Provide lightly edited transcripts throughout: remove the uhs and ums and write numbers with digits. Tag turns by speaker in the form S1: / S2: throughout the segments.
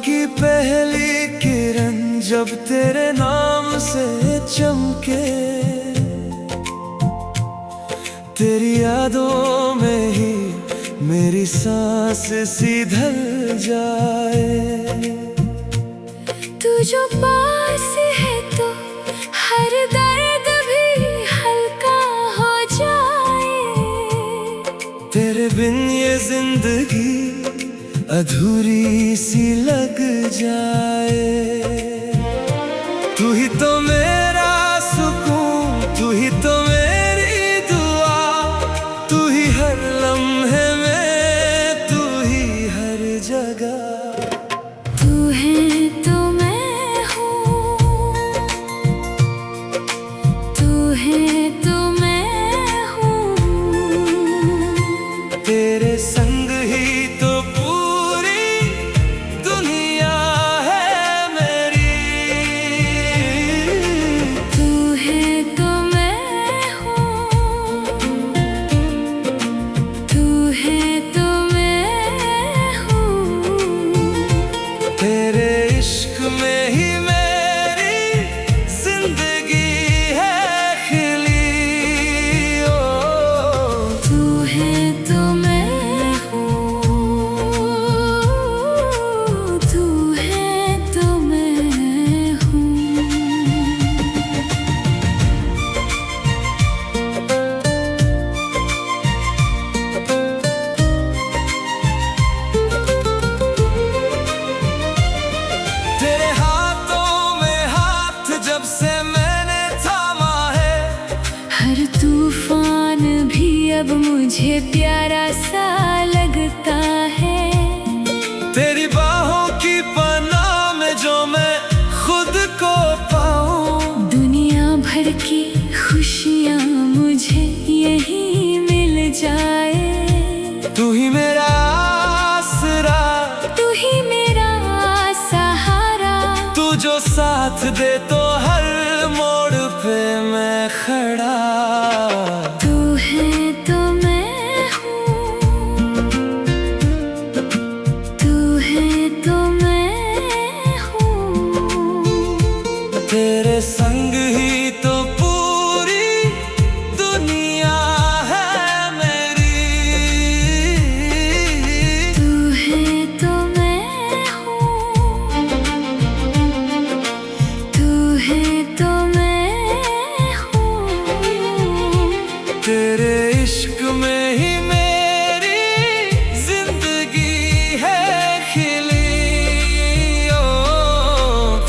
S1: की पहली किरण जब तेरे नाम से चमके, तेरी यादों में ही मेरी सांस सी ढल जाए।
S2: तू जो पास है तो हर दर्द भी हल्का हो जाए।
S1: तेरे बिन ये जिंदगी अधूरी सी लग जाए। तू ही तो मेरा सुकून, तू ही तो मेरी दुआ, तू ही हर लम्हे में, तू ही हर जगह।
S2: तू है तो मैं हूँ, तू है तो मैं हूँ।
S1: तेरे संग ही तो पूरी दुनिया है मेरी।
S2: तू है तो मैं हूँ, तू है तो मैं हूँ।
S1: तेरे इश्क में ही मेरी जिंदगी है खिली। ओ
S2: तू है तो मैं हूँ, तू है तो मैं हूँ।
S1: तेरे हाथों में हाथ जब से मैंने थामा है,
S2: हर तूफान भी अब मुझे प्यारा सा लगता है।
S1: तेरी बाहों की पनाह में जो मैं खुद को पाऊं।
S2: दुनिया भर की खुशियाँ मुझे यहीं मिल जाए।
S1: तू ही मेरा आसरा,
S2: तू ही मेरा सहारा।
S1: तू जो साथ दे तो हर मोड़ पे मैं खड़ा।
S2: तू है तो मैं हूँ, तू है तो मैं हूँ।
S1: तेरे संग ही तो पूरी दुनिया है मेरी।
S2: तू है तो मैं हूँ, तू है तो मैं हूँ।
S1: तेरे इश्क में ही मेरी जिंदगी है खिली। ओ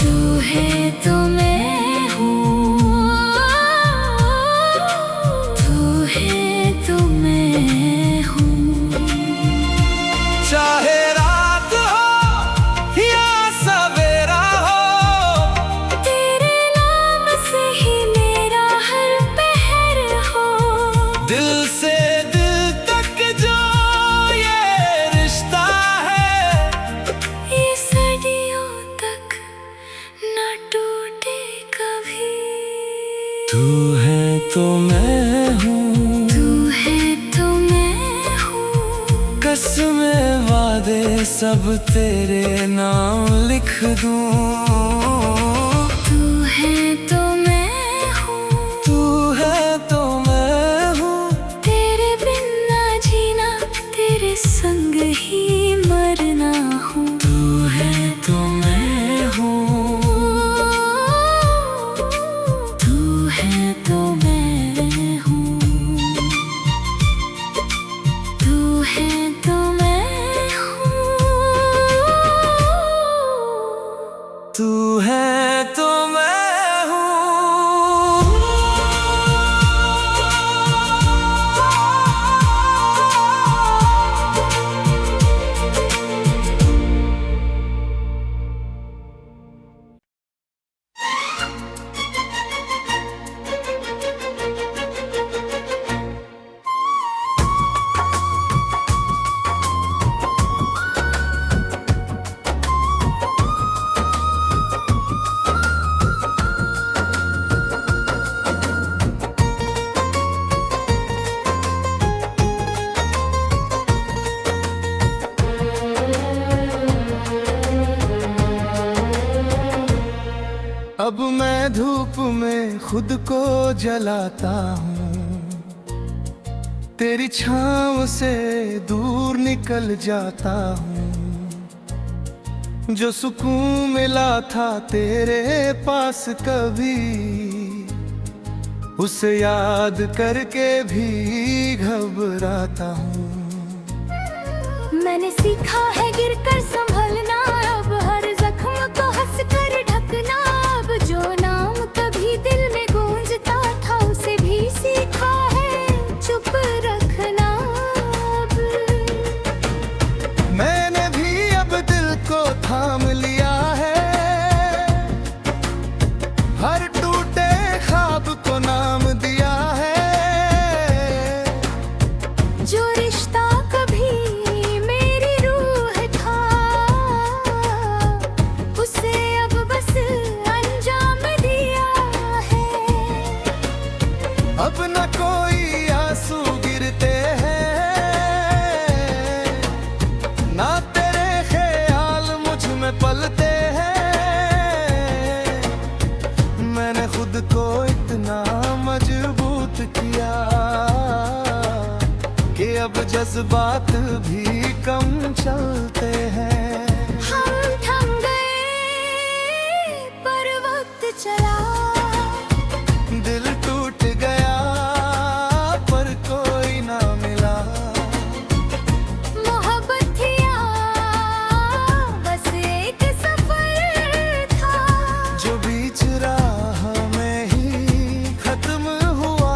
S2: तू है तो मैं हूँ, तू है तो मैं हूँ।
S1: चाहे रात हो या सवेरा हो,
S2: तेरे नाम से ही मेरा हर पहर हो।
S1: दिल से दिल तक जो ये रिश्ता है,
S2: ये सदियों तक न टूटे कभी।
S1: तू है तो मैं हूँ,
S2: तू है तो मैं हूँ।
S1: कसमें वादे सब तेरे नाम लिख दूँ।
S2: तू है तो मैं हूँ,
S1: तू है तो मैं हूँ,
S2: तेरे बिन ना जीना, तेरे संग ही मरना हूँ।
S1: तू है तो मैं हूँ,
S2: तू है तो मैं हूँ, तू है तो मैं हूँ।
S1: तू है तो मैं हूँ। धूप में खुद को जलाता हूँ, तेरी छाँव से दूर निकल जाता हूँ। जो सुकून मिला था तेरे पास कभी, उसे याद करके भी घबराता हूँ।
S2: मैंने सीखा है गिरकर संभलना, अब हर जख्म को हंस कर ढकना। अब जो नाम कभी दिल में गूंजता था, उसे भी सीखा है चुप रखना। अब
S1: मैंने भी अब दिल को थाम लिया है, हर टूटे ख्वाब को नाम दिया है।
S2: जो रिश्ता कभी मेरी रूह था, उसे अब बस अंजाम दिया है।
S1: अब न कोई आंसू गिरते हैं, ना तेरे ख्याल मुझ में पलते हैं। मैंने खुद को इतना मजबूत किया कि अब जज्बात भी कम चलते हैं।
S2: हम थम गए पर वक्त चला,
S1: दिल टूट गया पर कोई ना मिला।
S2: मोहब्बत थी बस एक सफर था,
S1: जो बीच राह में ही खत्म हुआ।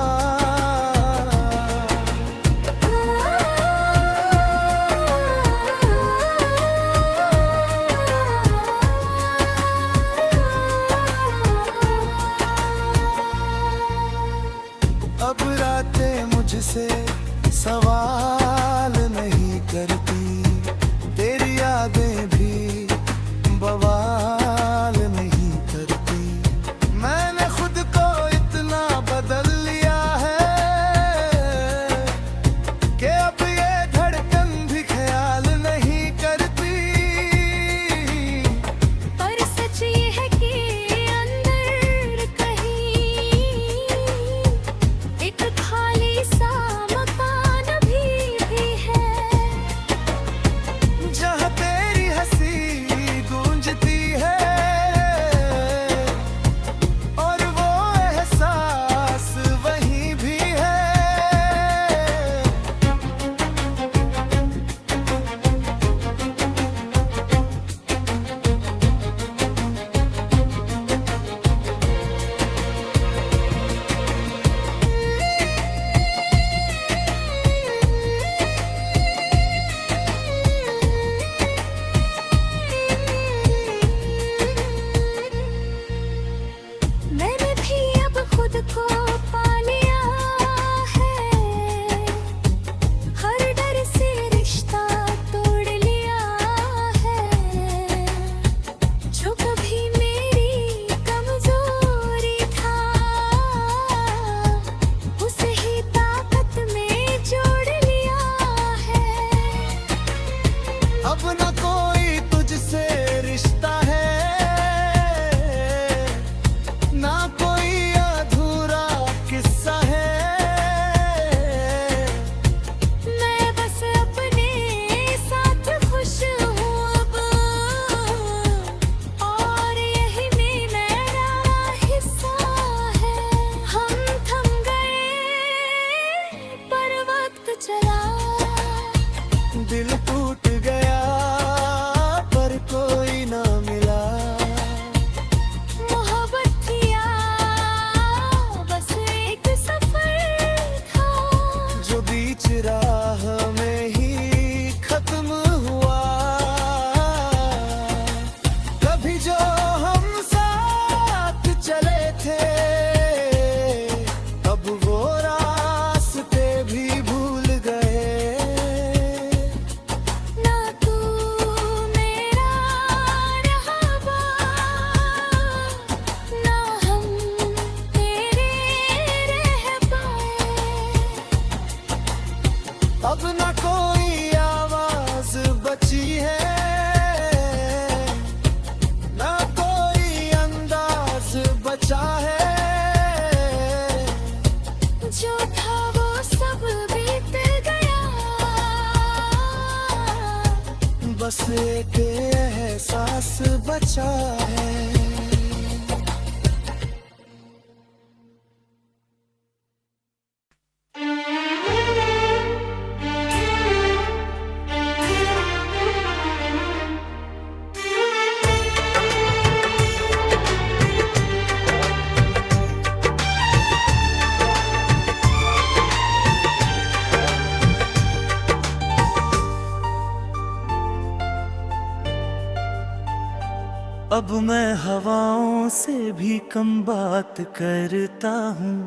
S1: अब रातें मुझसे सवाल नहीं करती, तेरी यादें भी बवाल नहीं करती। मैंने खुद को इतना बदल लिया है कि अब ये धड़कन भी ख्याल नहीं करती।
S2: पर सच ये है कि अंदर कहीं एक खाली सा मकान भी है,
S1: जहाँ तेरी हंसी गूंजती है और वो एहसास वहीं भी है।
S2: मैंने भी अब खुद को पा लिया है, हर डर से रिश्ता तोड़ लिया है। जो कभी मेरी कमजोरी था, उसे ही ताकत में जोड़ लिया है।
S1: अब न कोई तुझसे रिश्ता है, ना कोई अधूरा किस्सा है।
S2: मैं बस अपने साथ खुश हूँ अब, और यही मेरा हिस्सा है। हम थम गए पर वक्त चला,
S1: दिल टूट गया पर कोई ना मिला।
S2: मोहब्बत थी बस एक सफर था,
S1: जो बीच राह में ही खत्म हुआ। कभी जो हम साथ चले थे, अब वो रास्ते भी भूल गए।
S2: ना तू मेरा रहा, ना हम तेरे रह पाए।
S1: अब न कोई आवाज बची है, ना कोई अंदाज बचा बस एक एहसास बचा है। अब मैं हवाओं से भी कम बात करता हूँ,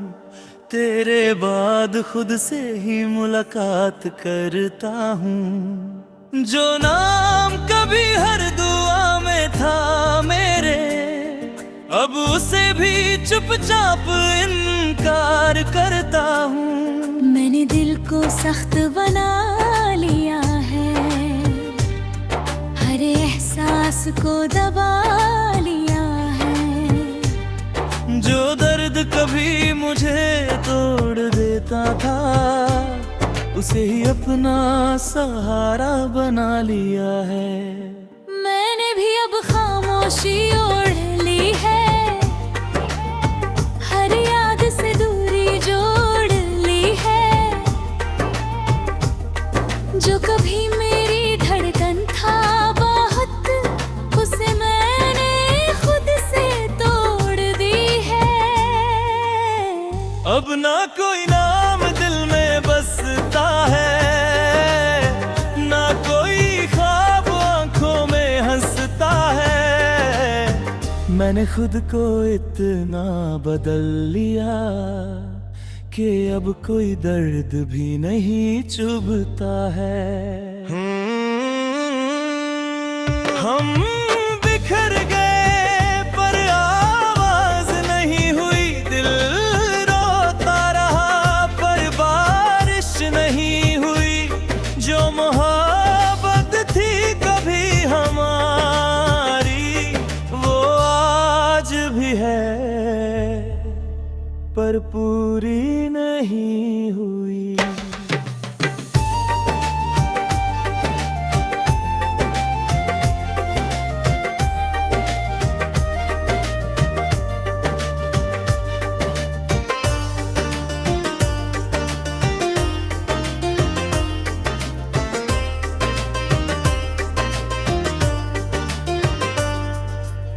S1: तेरे बाद खुद से ही मुलाकात करता हूँ। जो नाम कभी हर दुआ में था मेरे, अब उसे भी चुपचाप इनकार करता हूँ।
S2: मैंने दिल को सख्त बना लिया है, हर एहसास को दबा लिया है।
S1: जो दर्द कभी मुझे तोड़ देता था, उसे ही अपना सहारा बना लिया है।
S2: मैंने भी अब खामोशी ओढ़ ली है, हर याद से दूरी जोड़ ली है। जो कभी मेरी धड़कन था बहुत, उसे मैंने खुद से तोड़ दी है।
S1: अब ना कोई नाम दिल में बसता है, ना कोई ख्वाब आंखों में हंसता है। मैंने खुद को इतना बदल लिया कि अब कोई दर्द भी नहीं चुभता है। हम बिखर गए पर आवाज नहीं हुई, दिल रोता रहा पर बारिश नहीं हुई। जो मोहब्बत थी कभी हमारी, वो आज भी है पर पूरी नहीं हुई।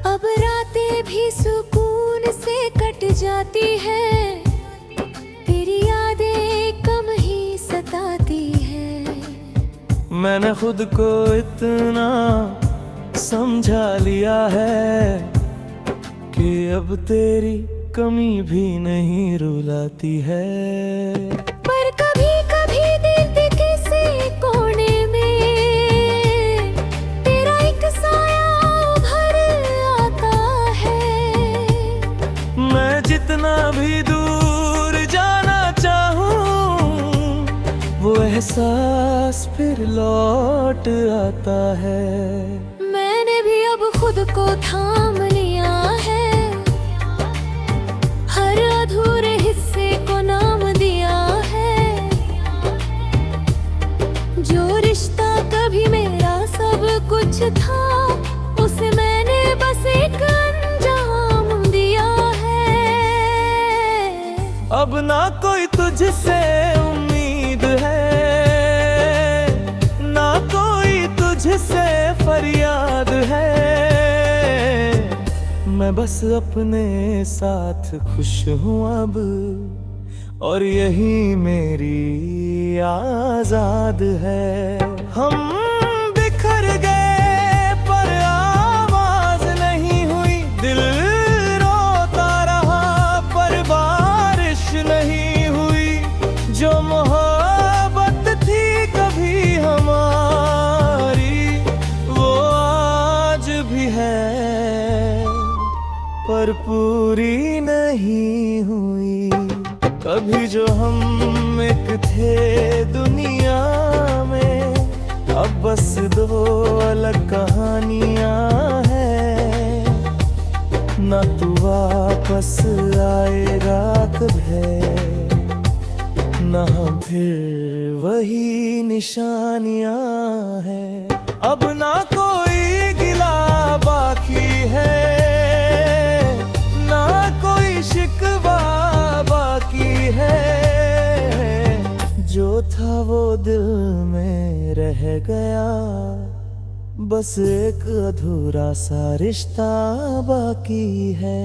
S2: अब रातें भी सुकून से कट जाती है, तेरी यादें कम ही सताती है।
S1: मैंने खुद को इतना समझा लिया है कि अब तेरी कमी भी नहीं रुलाती है।
S2: पर कभी कभी दिल के किसी कोने में तेरा एक साया उभर आता है।
S1: मैं जितना भी दूर जाना चाहूँ, वो एहसास फिर लौट आता है।
S2: मैंने भी अब खुद को थाम लिया है, हर अधूरे हिस्से को नाम दिया है। जो रिश्ता कभी मेरा सब कुछ था, उसे मैंने बस एक अंजाम दिया है।
S1: अब ना कोई तुझसे उम्मीद है, ना कोई तुझसे फरियाद है। मैं बस अपने साथ खुश हूँ अब, और यही मेरी आजाद है। हम बिखर गए पर आवाज नहीं हुई, दिल रोता रहा पर बारिश नहीं हुई। जो मोहब्बत थी कभी हमारी, वो आज भी है पर पूरी नहीं हुई। कभी जो हम एक थे दुनिया में, अब बस दो अलग कहानियां हैं। ना तू वापस आएगा कभी, ना हम फिर वही निशानियां हैं। अब ना वो दिल में रह गया, बस एक अधूरा सा रिश्ता बाकी है।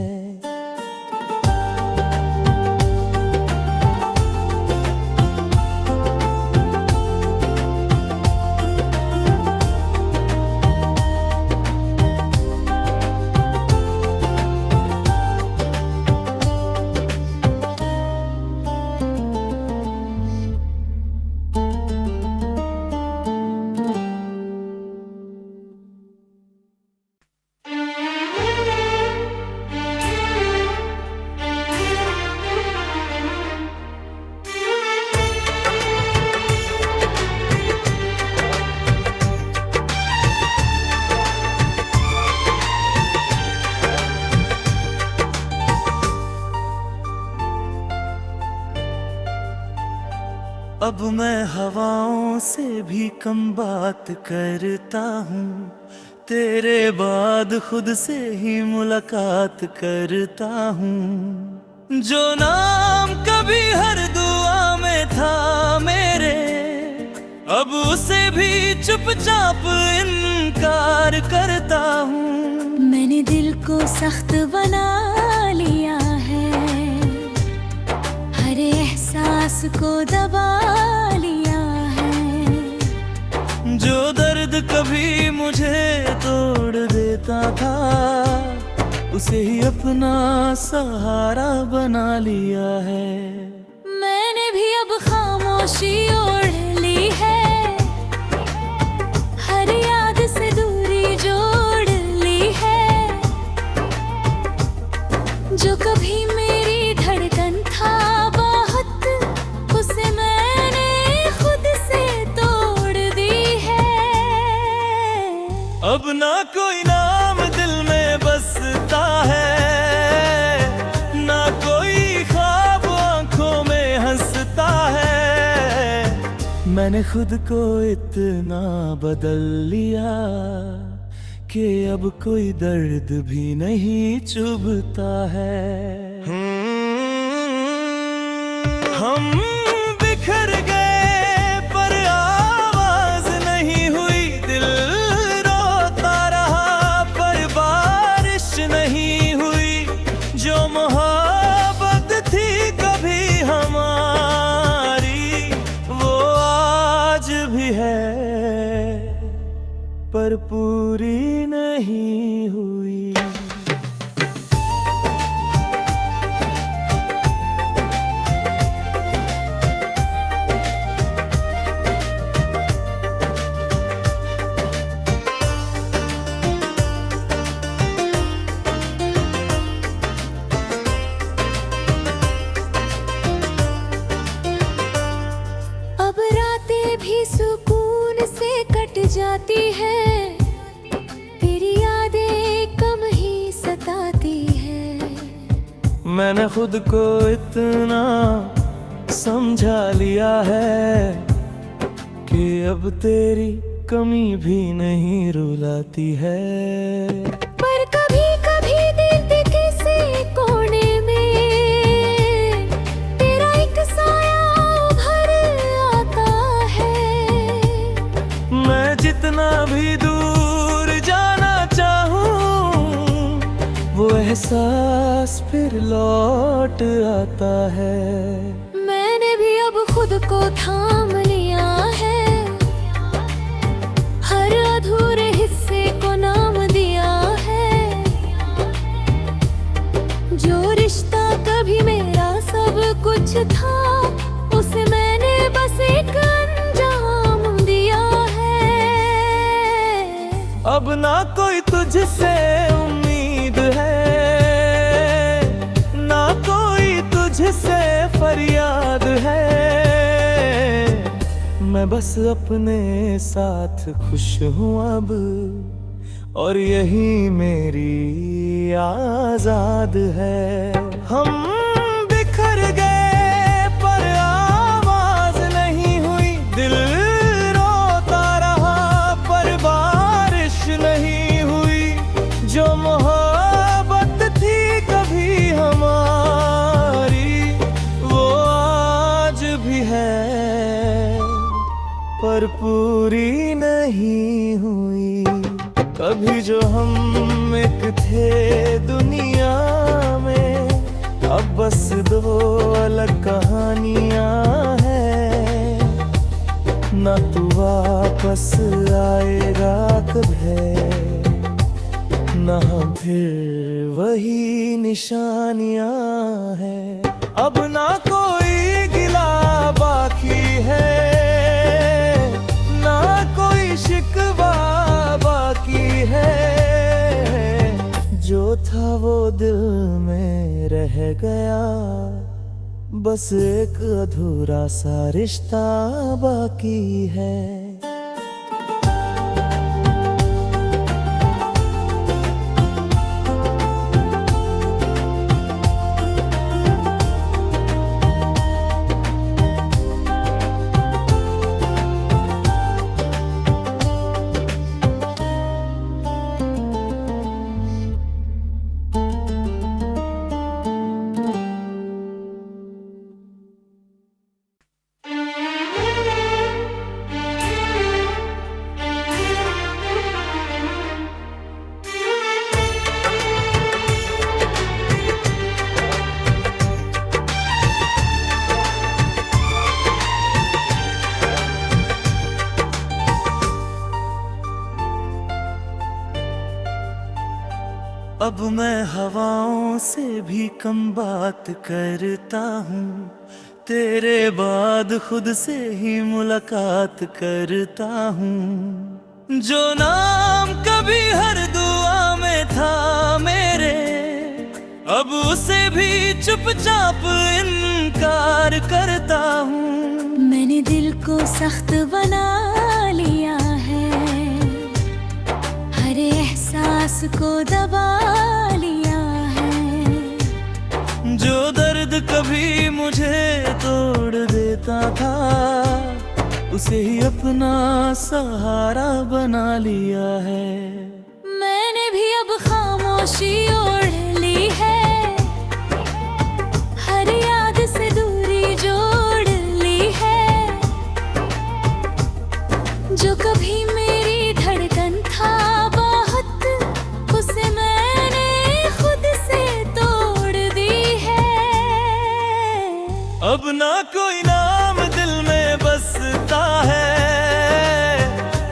S1: अब मैं हवाओं से भी कम बात करता हूँ, तेरे बाद खुद से ही मुलाकात करता हूँ। जो नाम कभी हर दुआ में था मेरे, अब उसे भी चुपचाप इनकार करता हूँ।
S2: मैंने दिल को सख्त बना लिया है, हर एहसास को दबा लिया है।
S1: जो दर्द कभी मुझे तोड़ देता था, उसे ही अपना सहारा बना लिया है।
S2: मैंने भी अब खामोशी ओढ़ ली है, हर याद से दूरी जोड़ ली है। जो कभी मेरी धड़कन था बहुत, उसे मैंने खुद से तोड़ दी है।
S1: अब ना कोई नाम दिल में बसता है, ना कोई ख्वाब आंखों में हंसता है। मैंने खुद को इतना बदल लिया कि अब कोई दर्द भी नहीं चुभता है। हम बिखर गए पर आवाज नहीं हुई, दिल रोता रहा पर बारिश नहीं हुई। जो मोहब्बत थी कभी हमारी, वो आज भी है पर पूरी नहीं हुई।
S2: अब रातें भी सुकून से कट जाती है, तेरी यादें कम ही सताती है।
S1: मैंने खुद को इतना समझा लिया है कि अब तेरी कमी भी नहीं रुलाती है।
S2: पर कभी कभी दिल के किसी कोने में तेरा एक साया उभर आता है।
S1: मैं जितना भी दूर जाना चाहूँ, वो एहसास फिर लौट आता है।
S2: मैंने भी अब खुद को थाम लिया है, हर अधूरे हिस्से को नाम दिया है। जो रिश्ता कभी मेरा सब कुछ था, उसे मैंने बस एक अंजाम दिया है।
S1: अब ना कोई तुझसे उम्मीद है, ना कोई तुझसे फरियाद है। मैं बस अपने साथ खुश हूँ अब, और यही मेरी आजाद है। हम बिखर गए पर आवाज नहीं हुई, दिल रोता रहा पर बारिश नहीं हुई। जो मोहब्बत थी कभी हमारी, वो आज भी है पर पूरी नहीं हुई। कभी जो हम एक थे दुनिया में, अब बस दो अलग कहानियां हैं। ना तू वापस आएगा कभी, ना हम फिर वही निशानियां हैं। अब ना कोई गिला बाकी है, ना कोई शिकवा बाकी है। जो था वो दिल में रह गया, बस एक अधूरा सा रिश्ता बाकी है। अब मैं हवाओं से भी कम बात करता हूँ, तेरे बाद खुद से ही मुलाकात करता हूँ। जो नाम कभी हर दुआ में था मेरे, अब उसे भी चुपचाप इनकार करता हूँ।
S2: मैंने दिल को सख्त बना लिया है, हर एहसास को दबा लिया है।
S1: जो दर्द कभी मुझे तोड़ देता था, उसे ही अपना सहारा बना लिया है।
S2: मैंने भी अब खामोशी ओढ़ ली है, हर याद से दूरी जोड़ ली है। जो कभी मेरी धड़कन था बहुत, उसे मैंने खुद से तोड़ दी है।
S1: अब ना कोई नाम दिल में बसता है,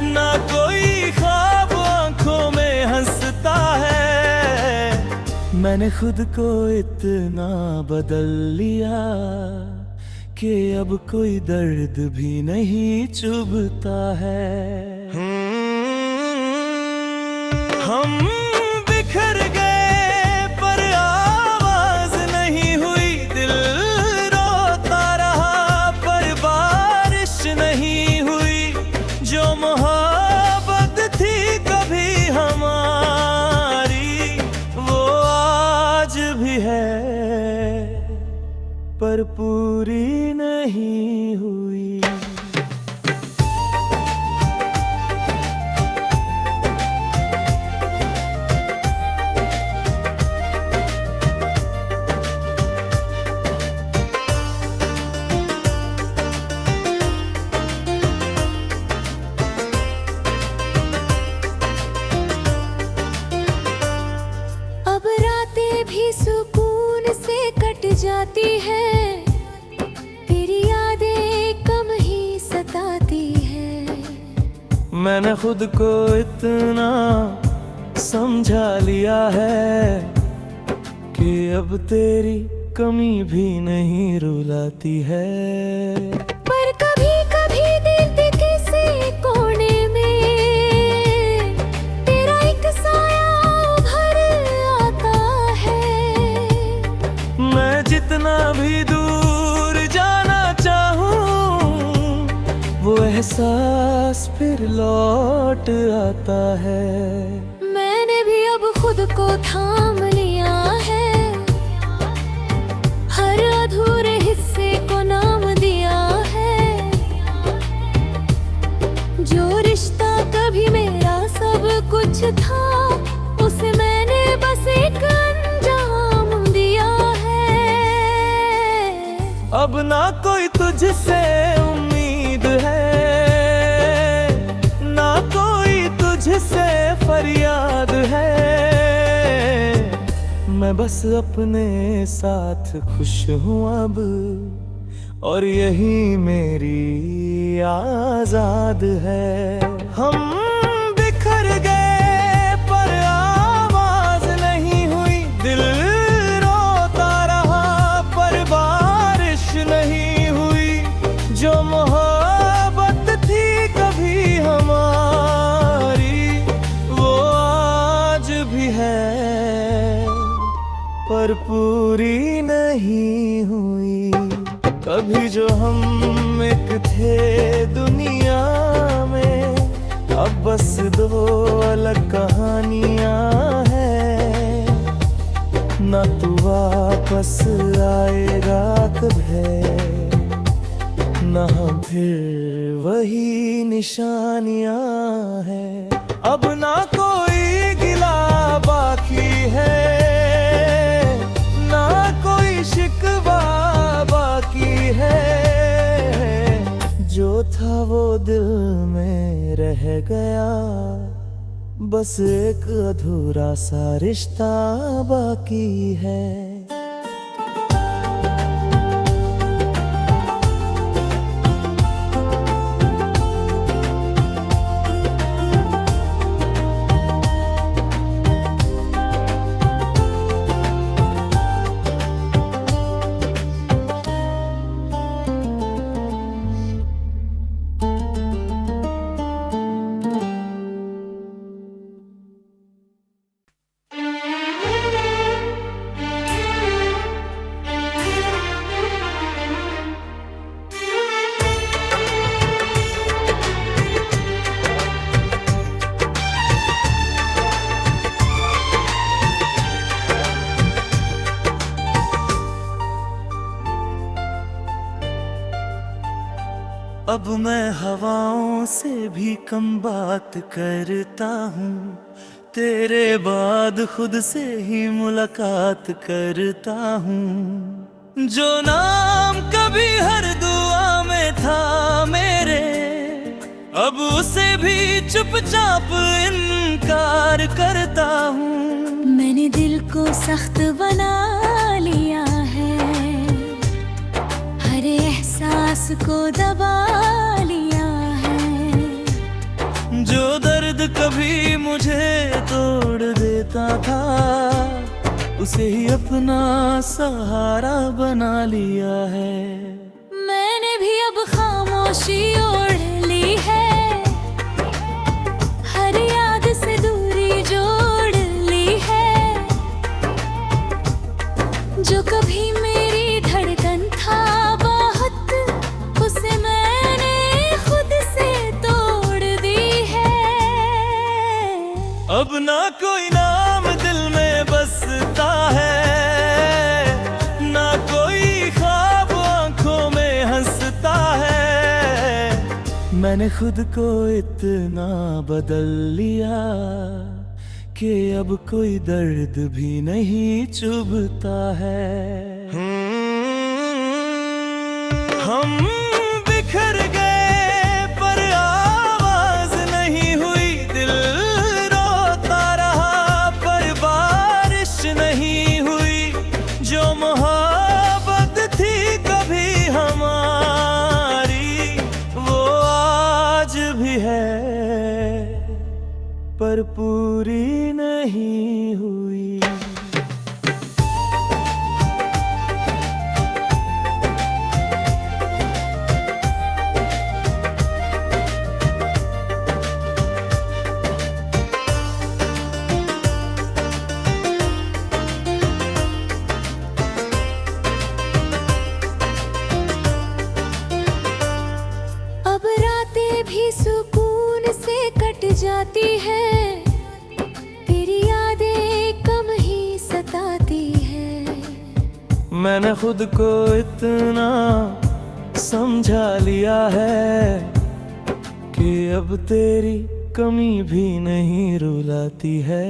S1: ना कोई ख्वाब आंखों में हंसता है। मैंने खुद को इतना बदल लिया कि अब कोई दर्द भी नहीं चुभता है। हम बिखर गए पर आवाज नहीं हुई, दिल रोता रहा पर बारिश नहीं हुई। जो मोहब्बत थी कभी हमारी, वो आज भी है पर पूरी नहीं हुई।
S2: अब रातें भी सुकून से कट जाती है, तेरी यादें कम ही सताती है।
S1: मैंने खुद को इतना समझा लिया है कि अब तेरी कमी भी नहीं रुलाती है।
S2: पर कभी कभी दिल के किसी कोने में तेरा एक साया उभर आता है।
S1: मैं जितना भी दूर जाना चाहूँ, वो एहसास फिर लौट आता है।
S2: मैंने भी अब खुद को थाम लिया है, हर अधूरे हिस्से को नाम दिया है। जो रिश्ता कभी मेरा सब कुछ था, उसे मैंने बस एक अंजाम दिया है।
S1: अब ना कोई तुझसे उम्मीद है, मैं बस अपने साथ खुश हूँ अब, और यही मेरी आजाद है। हम बिखर गए पर आवाज नहीं हुई, दिल रोता रहा पर बारिश नहीं हुई। जो मोहब्बत थी कभी हमारी, वो आज भी है पर पूरी नहीं हुई। कभी जो हम एक थे दुनिया में, अब बस दो अलग कहानियां हैं। ना तू वापस आएगा कभी, ना हम फिर वही निशानियां हैं। अब ना कोई गिला बाकी है, ना कोई शिकवा बाकी है। जो था वो दिल में रह गया, बस एक अधूरा सा रिश्ता बाकी है। अब मैं हवाओं से भी कम बात करता हूँ, तेरे बाद खुद से ही मुलाकात करता हूँ। जो नाम कभी हर दुआ में था मेरे, अब उसे भी चुपचाप इनकार करता हूँ।
S2: मैंने दिल को सख्त बना लिया है, हर एहसास को दबा लिया है।
S1: जो दर्द कभी मुझे तोड़ देता था, उसे ही अपना सहारा बना लिया है।
S2: मैंने भी अब खामोशी ओढ़ ली है, हर याद से दूरी जोड़ ली है। जो कभी मेरी धड़कन था बहुत, उसे मैंने खुद से तोड़ दी है।
S1: अब ना कोई नाम दिल में बसता है, ना कोई ख्वाब आंखों में हंसता है। मैंने खुद को इतना बदल लिया कि अब कोई दर्द भी नहीं चुभता है। हम बिखर गए पर आवाज नहीं हुई, दिल रोता रहा पर बारिश नहीं हुई। जो मोहब्बत थी कभी हमारी, वो आज भी है पर पूरी नहीं हुई।
S2: अब रातें भी सुकून से कट जाती है, तेरी यादें कम ही सताती है।
S1: मैंने खुद को इतना समझा लिया है कि अब तेरी कमी भी नहीं रुलाती है।